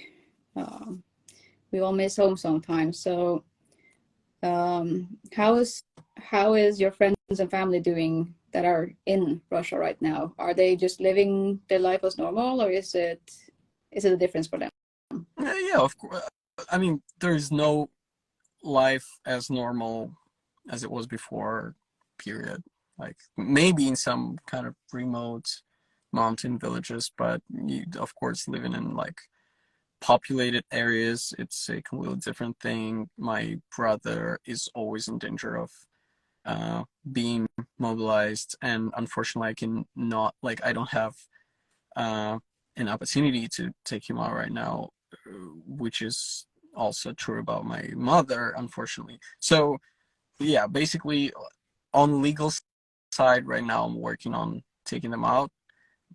um, we all miss home sometimes. So, how is your friends and family doing that are in Russia right now? Are they just living their life as normal, or is it a difference for them? Yeah, of course. I mean, there is no life as normal as it was before, period. Like maybe in some kind of remote mountain villages, but you, of course, living in like populated areas, it's a completely different thing. My brother is always in danger of being mobilized, and unfortunately, I can not like I don't have uh, an opportunity to take him out right now, which is also true about my mother, unfortunately. So yeah, basically on legal side right now, I'm working on taking them out,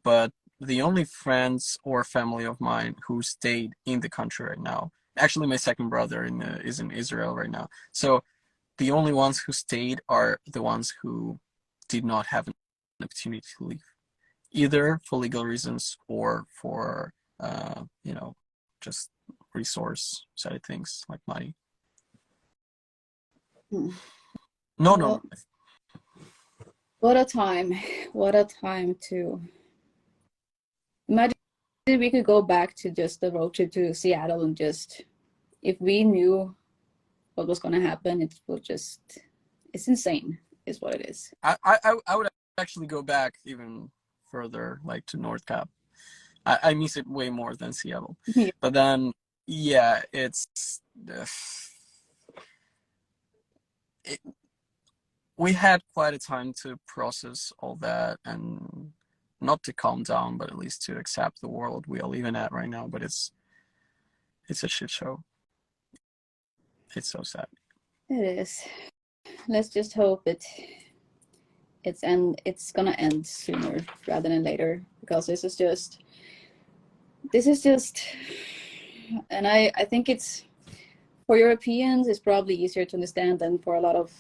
but the only friends or family of mine who stayed in the country right now, actually my second brother is in Israel right now. So the only ones who stayed are the ones who did not have an opportunity to leave, either for legal reasons or for just resource side of things like money. Hmm. No. Well, what a time! What a time to imagine we could go back to just the road trip to Seattle and just if we knew what was going to happen, it would just it's insane, is what it is. I would actually go back even further, like to North Cap. I miss it way more than Seattle. Yeah. But then, yeah, it, we had quite a time to process all that and not to calm down, but at least to accept the world we are living at right now. But it's a shit show. It's so sad. It is. Let's just hope it's gonna end sooner rather than later because this is just and I think it's for Europeans it's probably easier to understand than for a lot of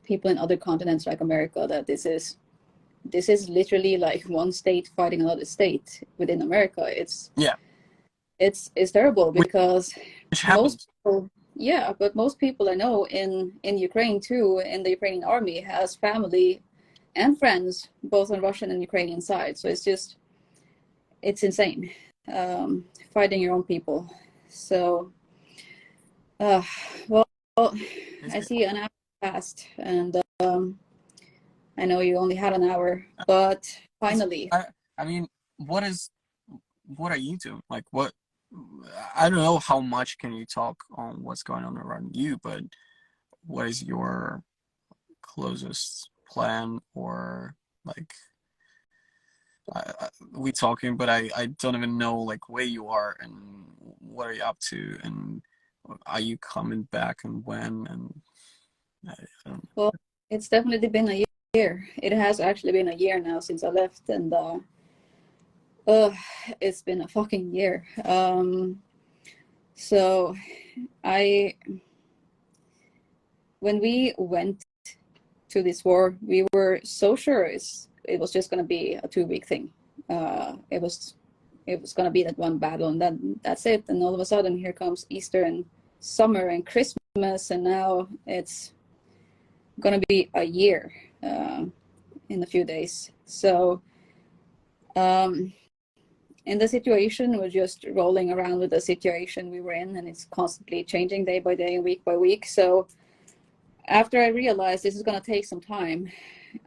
people in other continents like America that this is literally like one state fighting another state within America. It's Yeah, it's terrible because which most happens. people, yeah, but most people I know in Ukraine too, in the Ukrainian army, has family and friends both on Russian and Ukrainian side. So it's insane, fighting your own people. So, uh, well, It's, I see an hour passed, and I know you only had an hour, but it's finally, I mean, what are you doing? Like what? I don't know how much can you talk on what's going on around you, but what is your closest plan or like we talking, but I don't even know like where you are and what are you up to and are you coming back and when and I don't well, it's definitely been a year. It has actually been a year now since I left, and Uh, it's been a fucking year. So I, when we went to this war, we were so sure it was just going to be a 2 week thing. It was going to be that one battle, and then that's it. And all of a sudden, here comes Easter and summer and Christmas, and now it's going to be a year in a few days. So in the situation, we're just rolling around with the situation we were in, and it's constantly changing day by day and week by week. So after I realized this is going to take some time,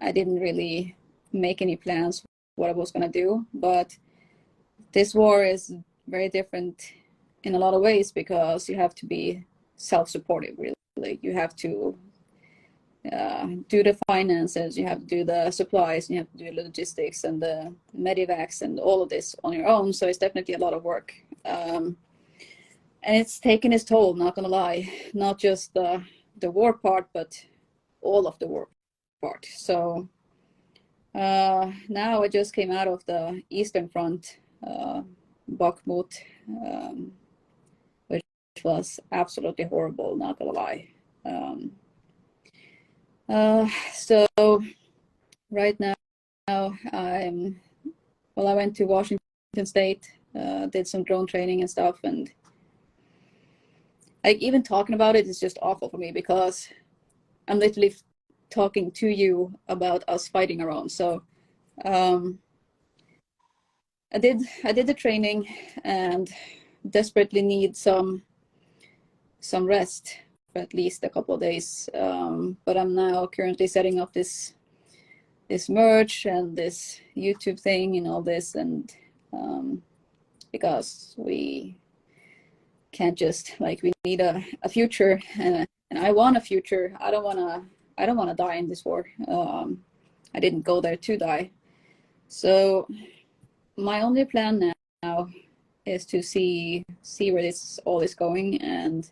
I didn't really make any plans what I was going to do. But this war is very different in a lot of ways because you have to be self-supportive, really. You have to do the finances, you have to do the supplies, you have to do the logistics and the medivacs and all of this on your own. So it's definitely a lot of work. And it's taken its toll, not gonna lie, not just the war part, but all of the war part. So now I just came out of the Eastern Front, Bakhmut, which was absolutely horrible, not gonna lie. So right now I went to Washington State, did some drone training and stuff, and like even talking about it is just awful for me because I'm literally talking to you about us fighting our own. So um, I did the training and desperately need some rest for at least a couple of days. But I'm now currently setting up this merch and this YouTube thing and all this, and because we can't just like we need a future, and I want a future. I don't want to die in this war. I didn't go there to die. So my only plan now is to see where this all is going, and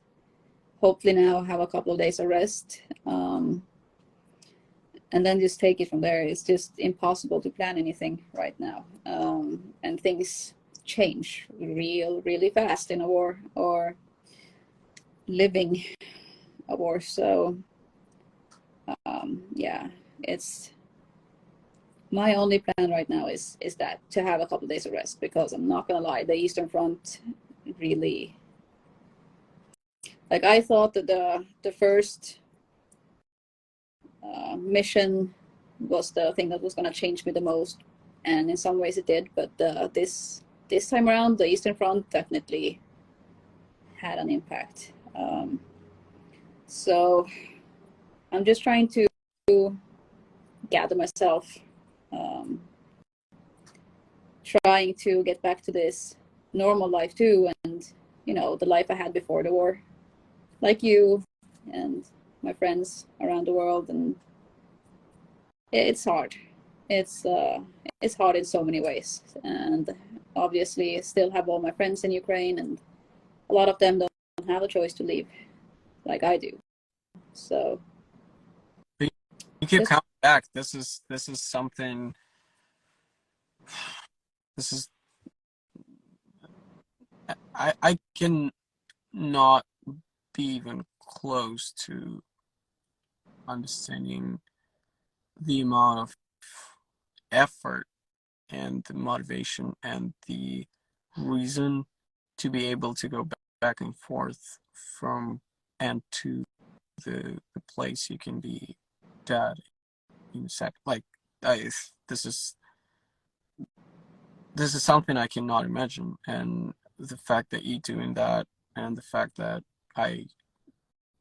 hopefully now have a couple of days of rest, and then just take it from there. It's just impossible to plan anything right now, and things change really fast in a war or living a war. So yeah, it's my only plan right now is that to have a couple of days of rest, because I'm not gonna lie, the Eastern Front really, like, I thought that the first mission was the thing that was gonna change me the most, and in some ways it did. But this time around, the Eastern Front definitely had an impact. So I'm just trying to gather myself, um, trying to get back to this normal life too, and the life I had before the war, like you and my friends around the world. And it's hard. It's hard in so many ways, and obviously still have all my friends in Ukraine, and a lot of them don't have a choice to leave like I do. So You keep just coming back. This is something. This is I can not be even close to understanding the amount of effort and the motivation and the reason to be able to go back and forth from and to the place you can be dead in a sec. Like I, this is something I cannot imagine, and the fact that you're doing that, and the fact that I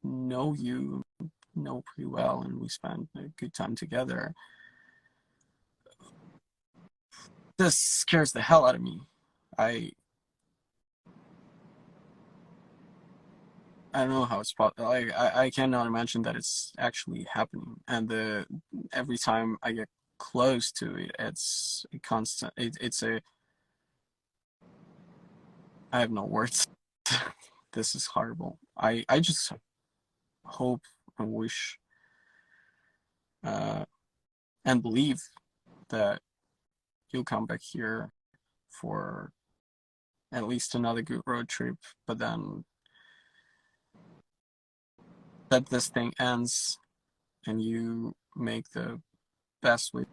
know you know pretty well, and we spent a good time together. This scares the hell out of me. I I don't know how it's possible. Like I cannot imagine that it's actually happening. And every time I get close to it, it's a constant. It's a. I have no words. This is horrible. I just hope and wish uh, and believe that you'll come back here for at least another good road trip, but then that this thing ends and you make the best way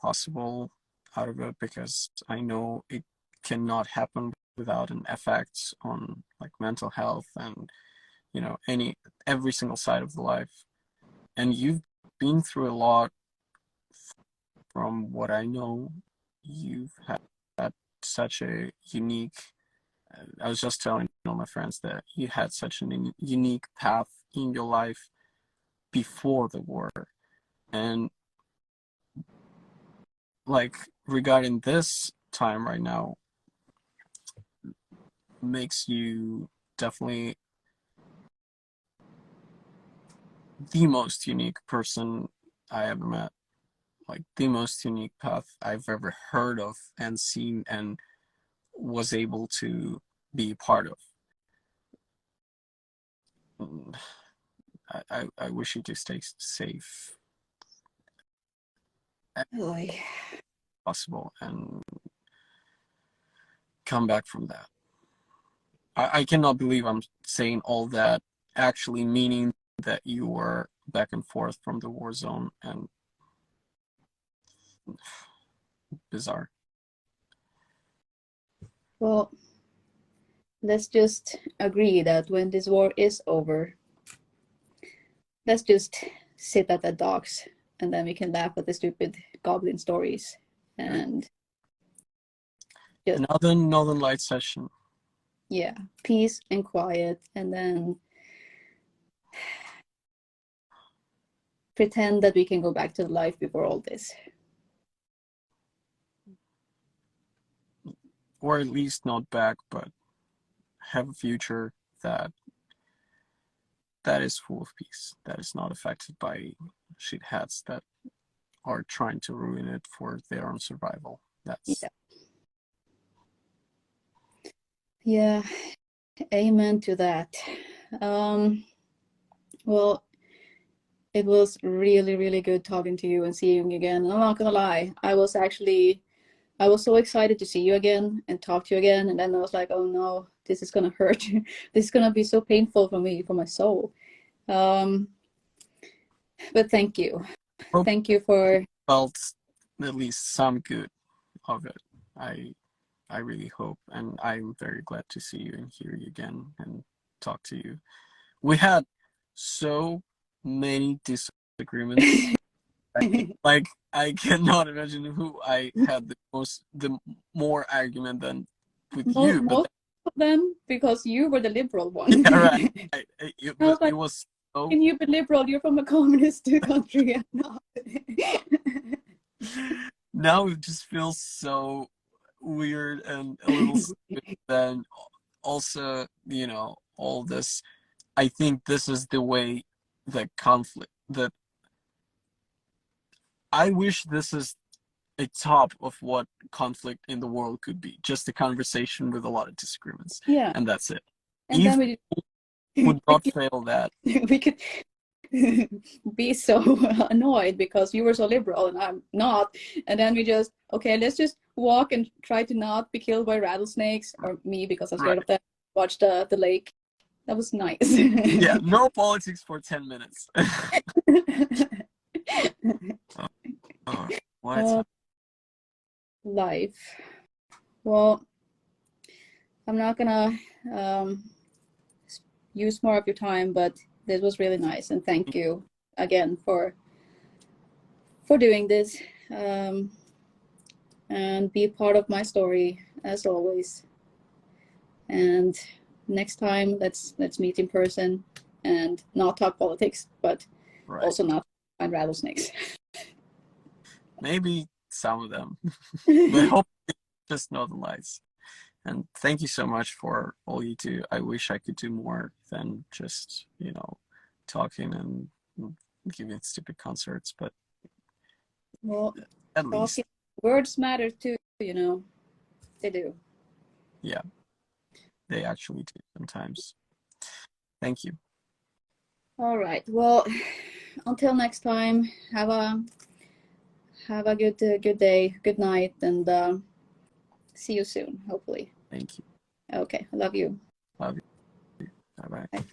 possible out of it, because I know it cannot happen without an effect on like mental health and every single side of the life. And you've been through a lot. From what I know, you've had such a unique, I was just telling all my friends that you had such an unique path in your life before the war. And like regarding this time right now, makes you definitely the most unique person I ever met. Like the most unique path I've ever heard of and seen and was able to be part of. I wish you to stay safe as Boy. possible and come back from that. I cannot believe I'm saying all that, actually meaning that you were back and forth from the war zone, and bizarre. Well, let's just agree that when this war is over, let's just sit at the docks and then we can laugh at the stupid goblin stories and just, Another Northern Light session. yeah, peace and quiet, and then pretend that we can go back to life before all this. Or at least not back, but have a future that is full of peace, that is not affected by shitheads that are trying to ruin it for their own survival. That's Yeah, amen to that. Well, it was really, really good talking to you and seeing you again. I'm not gonna lie, I was so excited to see you again and talk to you again, and then I was like, oh no, this is gonna hurt. This is gonna be so painful for me, for my soul. But thank you. Hope Thank you for felt at least some good of it. I really hope, and I'm very glad to see you and hear you again and talk to you. We had so many disagreements. Like I cannot imagine who I had the more argument than with you, but most of them because you were the liberal one. yeah, right. I was like, It was so. can you be liberal? You're from a communist country. I'm not. Now it just feels so weird and a little stupid. Then also, all this. I think this is the way that conflict. That I wish this is a top of what conflict in the world could be. Just a conversation with a lot of disagreements, Yeah, and that's it. and Eve then would not fail that. we could be so annoyed because you were so liberal and I'm not, and then we just let's just walk and try to not be killed by rattlesnakes, or me because I'm scared of Right. that. Watch the lake. That was nice. Yeah, no politics for 10 minutes. Oh, what? Life. Well, I'm not gonna use more of your time, but this was really nice, and thank you again for doing this, and be part of my story as always. And next time, let's meet in person and not talk politics, but Right. also not find rattlesnakes. Maybe some of them, but hopefully just Northern Lights. And thank you so much for all you do. I wish I could do more than just, talking and giving stupid concerts, but Well, at least. words matter too, they do. Yeah, they actually do sometimes. Thank you. All right. Well, until next time, have a good day, good night, and See you soon, hopefully. Thank you. Okay, love you. Love you. Bye bye. Bye.